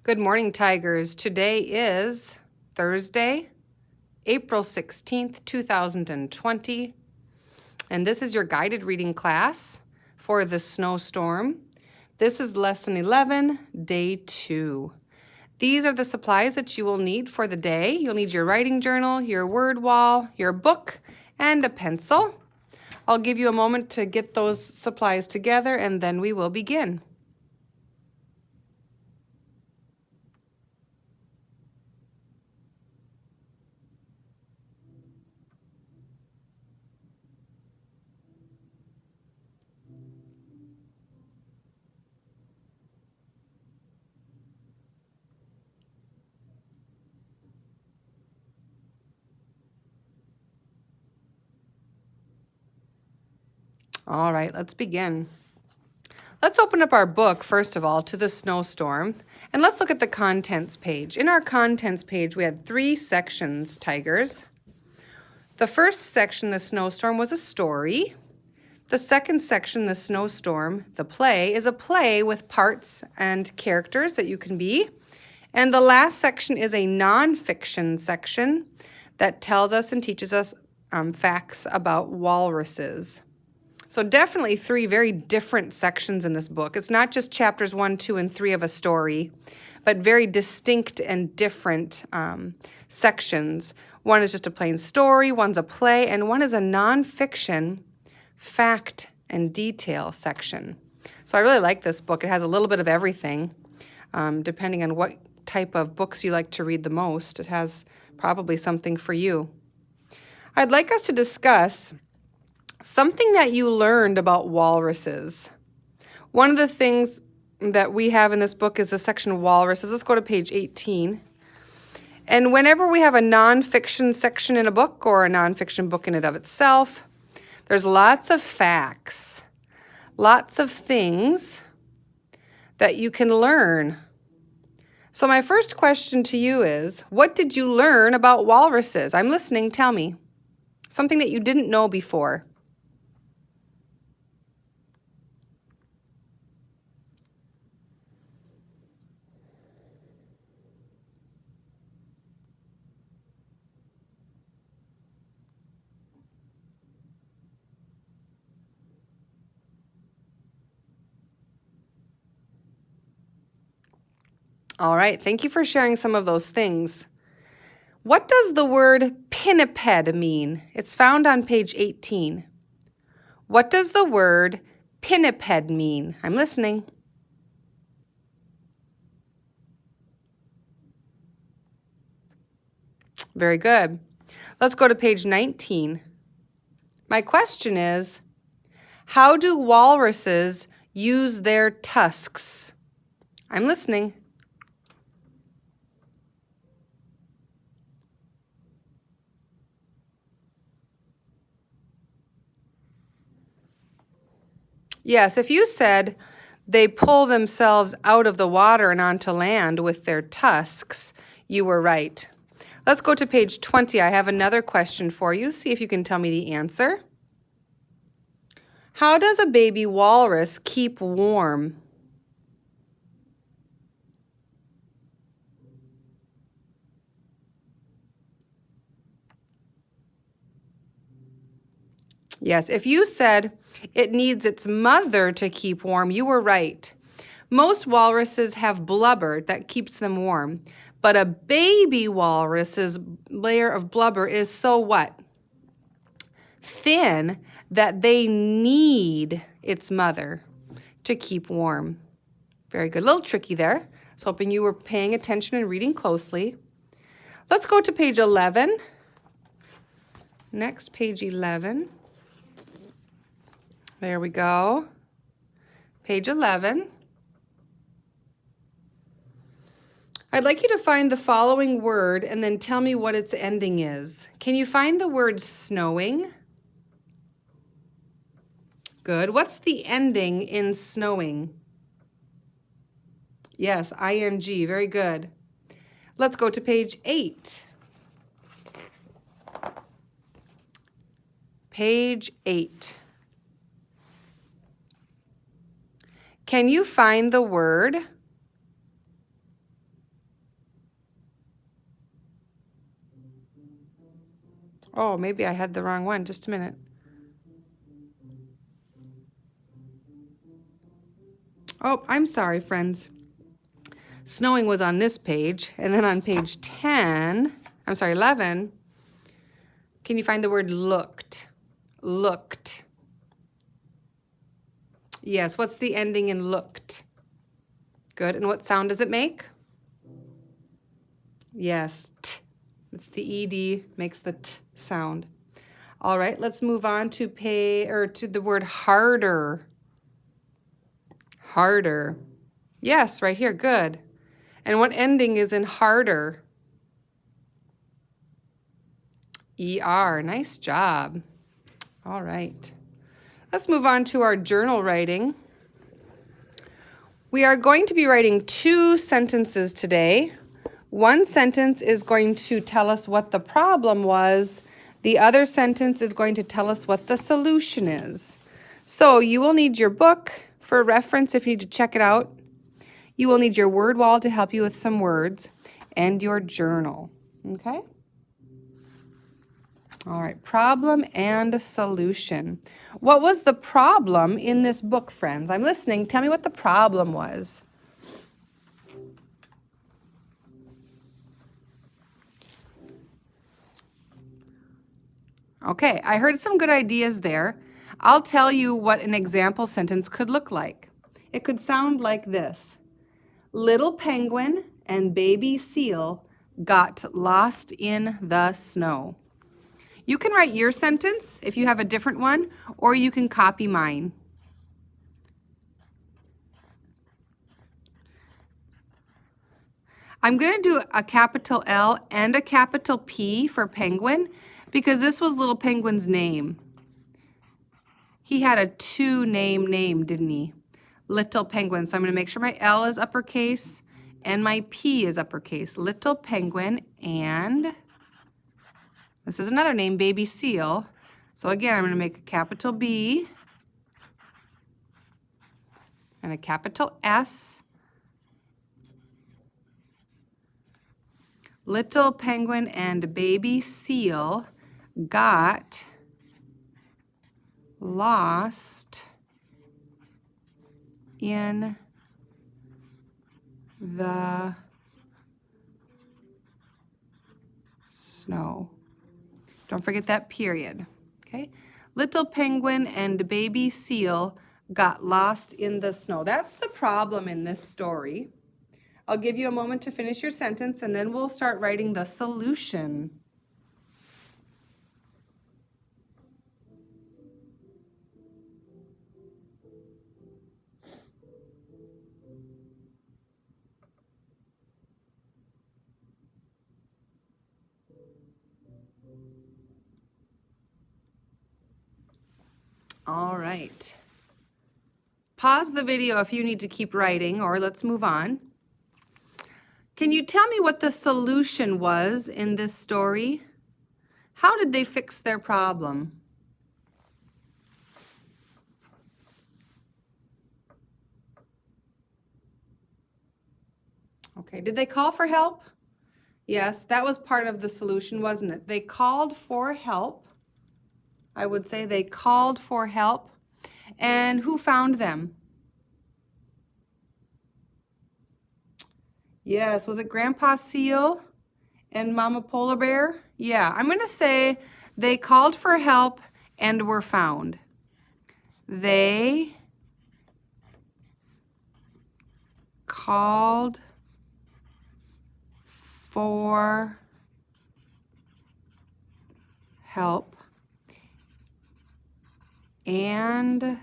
Good morning, Tigers. Today is Thursday, April 16th, 2020, and this is your guided reading class for the Snowstorm. This is Lesson 11, Day 2. These are the supplies that you will need for the day. You'll need your writing journal, your word wall, your book, and a pencil. I'll give you a moment to get those supplies together, and then we will begin. All right, let's begin. Let's open up our book, first of all, to the Snowstorm, and let's look at the contents page. In our contents page, we had 3 sections, Tigers. The first section, the Snowstorm, was a story. The second section, the Snowstorm, the play, is a play with parts and characters that you can be. And the last section is a nonfiction section that tells us and teaches us facts about walruses. So definitely 3 very different sections in this book. It's not just chapters 1, 2, and 3 of a story, but very distinct and different sections. One is just a plain story, one's a play, and one is a nonfiction fact and detail section. So I really like this book. It has a little bit of everything, depending on what type of books you like to read the most. It has probably something for you. I'd like us to discuss something that you learned about walruses. One of the things that we have in this book is the section walruses. Let's go to page 18. And whenever we have a nonfiction section in a book or a nonfiction book in and of itself, there's lots of facts, lots of things that you can learn. So my first question to you is, what did you learn about walruses? I'm listening, tell me. Something that you didn't know before. All right, thank you for sharing some of those things. What does the word pinniped mean? It's found on page 18. What does the word pinniped mean? I'm listening. Very good. Let's go to page 19. My question is, how do walruses use their tusks? I'm listening. Yes, if you said they pull themselves out of the water and onto land with their tusks, you were right. Let's go to page 20. I have another question for you. See if you can tell me the answer. How does a baby walrus keep warm? Yes, if you said it needs its mother to keep warm, you were right. Most walruses have blubber that keeps them warm, but a baby walrus's layer of blubber is so what? Thin that they need its mother to keep warm. Very good. A little tricky there. I was hoping you were paying attention and reading closely. Let's go to page 11. Next, page 11. There we go. Page 11. I'd like you to find the following word and then tell me what its ending is. Can you find the word snowing? Good. What's the ending in snowing? Yes, ing. Very good. Let's go to page 8. Page 8. Can you find the word Oh, maybe I had the wrong one. Just a minute. Oh, I'm sorry, friends. Snowing was on this page, and then on page 10, I'm sorry, 11, can you find the word looked? Looked. Yes, what's the ending in looked? Good, and what sound does it make? Yes, t. It's the ed, makes the t sound. All right, let's move on to to the word harder. Harder. Yes, right here, good. And what ending is in harder? ER, nice job. All right. Let's move on to our journal writing. We are going to be writing 2 sentences today. One sentence is going to tell us what the problem was. The other sentence is going to tell us what the solution is. So you will need your book for reference if you need to check it out. You will need your word wall to help you with some words and your journal. Okay? All right, problem and solution. What was the problem in this book, friends? I'm listening. Tell me what the problem was. Okay, I heard some good ideas there. I'll tell you what an example sentence could look like. It could sound like this. Little penguin and baby seal got lost in the snow. You can write your sentence if you have a different one, or you can copy mine. I'm going to do a capital L and a capital P for penguin because this was little penguin's name. He had a 2-name name, didn't he? Little penguin. So I'm going to make sure my L is uppercase and my P is uppercase. Little penguin, and this is another name, baby seal. So again, I'm going to make a capital B and a capital S. Little penguin and baby seal got lost in the snow. Don't forget that period, okay? Little penguin and baby seal got lost in the snow. That's the problem in this story. I'll give you a moment to finish your sentence, and then we'll start writing the solution. All right. Pause the video if you need to keep writing, or let's move on. Can you tell me what the solution was in this story? How did they fix their problem? Okay, did they call for help? Yes, that was part of the solution, wasn't it? They called for help. I would say they called for help. And who found them? Yes, was it Grandpa Seal and Mama Polar Bear? Yeah, I'm going to say they called for help and were found. They called for help and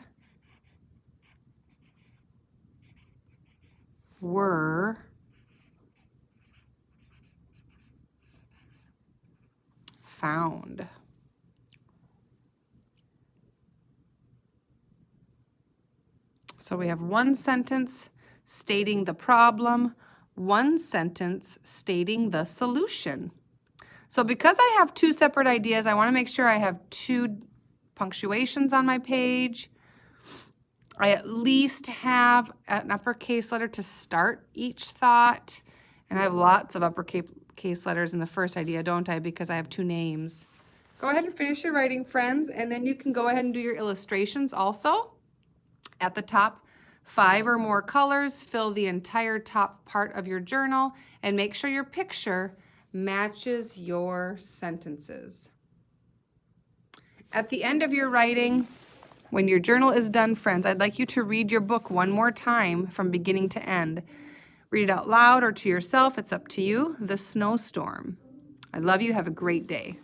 were found. So we have one sentence stating the problem, one sentence stating the solution. So because I have 2 separate ideas, I want to make sure I have 2 punctuations on my page. I at least have an uppercase letter to start each thought, and I have lots of uppercase uppercase letters in the first idea, don't I? Because I have two names. Go ahead and finish your writing, friends, and then you can go ahead and do your illustrations also. At the top, 5 or more colors, fill the entire top part of your journal, and make sure your picture matches your sentences. At the end of your writing, when your journal is done, friends, I'd like you to read your book one more time from beginning to end. Read it out loud or to yourself, it's up to you. The Snowstorm. I love you. Have a great day.